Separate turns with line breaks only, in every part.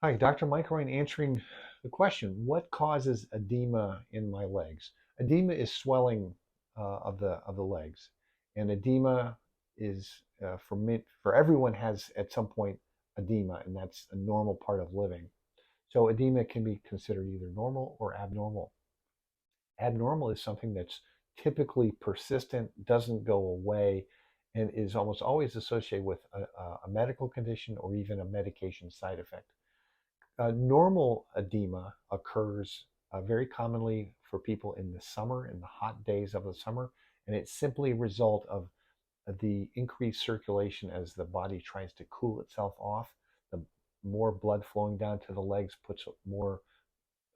Hi, Dr. Mike Ryan answering the question, what causes edema in my legs? Edema is swelling of the legs, and edema is for everyone has at some point edema, and that's a normal part of living. So edema can be considered either normal or abnormal. Abnormal is something that's typically persistent, doesn't go away, and is almost always associated with a medical condition or even a medication side effect. Normal edema occurs very commonly for people in the summer, in the hot days of the summer, and it's simply a result of the increased circulation as the body tries to cool itself off. The more blood flowing down to the legs puts more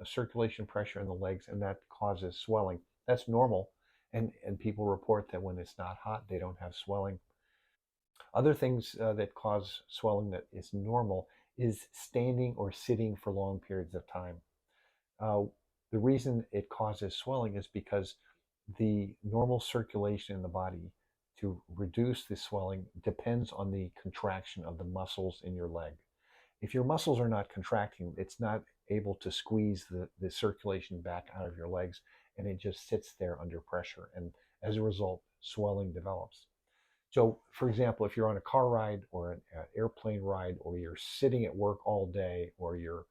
circulation pressure in the legs, and that causes swelling. That's normal, and people report that when it's not hot, they don't have swelling. Other things that cause swelling that is normal is standing or sitting for long periods of time. Uh, the reason it causes swelling is because the normal circulation in the body to reduce the swelling depends on the contraction of the muscles in your leg. If your muscles are not contracting, it's not able to squeeze the circulation back out of your legs, and it just sits there under pressure. And as a result, swelling develops. So, for example, if you're on a car ride or an airplane ride, or you're sitting at work all day, or you're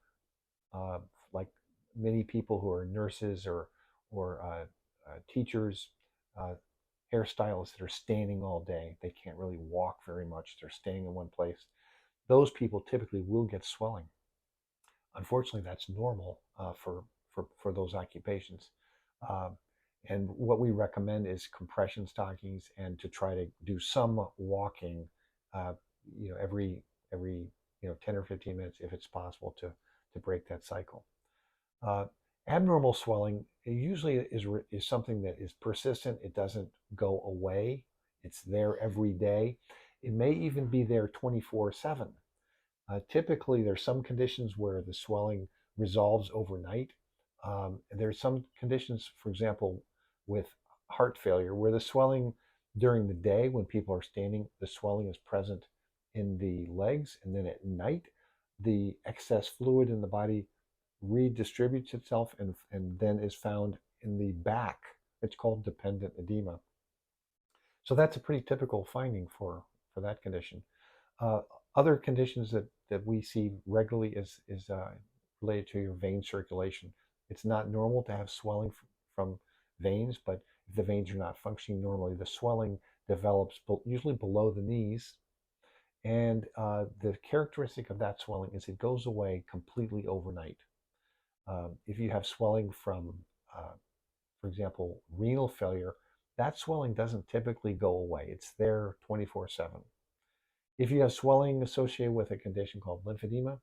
uh, like many people who are nurses or teachers, uh, hairstylists that are standing all day, they can't really walk very much. They're staying in one place. Those people typically will get swelling. Unfortunately, that's normal for those occupations. Um, and what we recommend is compression stockings and to try to do some walking, uh, every 10 or 15 minutes if it's possible to break that cycle. Uh, Abnormal swelling usually is something that is persistent. It doesn't go away. It's there every day. It may even be there 24/7. Typically, there's some conditions where the swelling resolves overnight. There's some conditions, for example, with heart failure, where the swelling during the day when people are standing, the swelling is present in the legs, and then at night, the excess fluid in the body redistributes itself and then is found in the back. It's called dependent edema. So that's a pretty typical finding for that condition. Uh, Other conditions that we see regularly is related to your vein circulation. It's not normal to have swelling from veins, but if the veins are not functioning normally, the swelling develops usually below the knees. And the characteristic of that swelling is it goes away completely overnight. If you have swelling from, uh, for example, renal failure, that swelling doesn't typically go away. It's there 24/7. If you have swelling associated with a condition called lymphedema,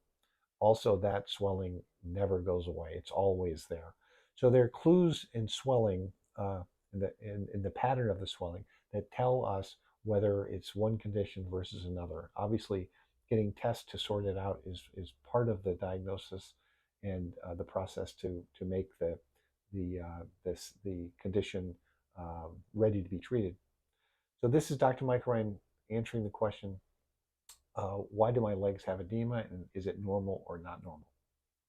also that swelling never goes away. It's always there. So there are clues in swelling, in the pattern of the swelling, that tell us whether it's one condition versus another. Obviously, getting tests to sort it out is part of the diagnosis and the process to make the condition ready to be treated. So this is Dr. Mike Ryan answering the question, why do my legs have edema, and is it normal or not normal?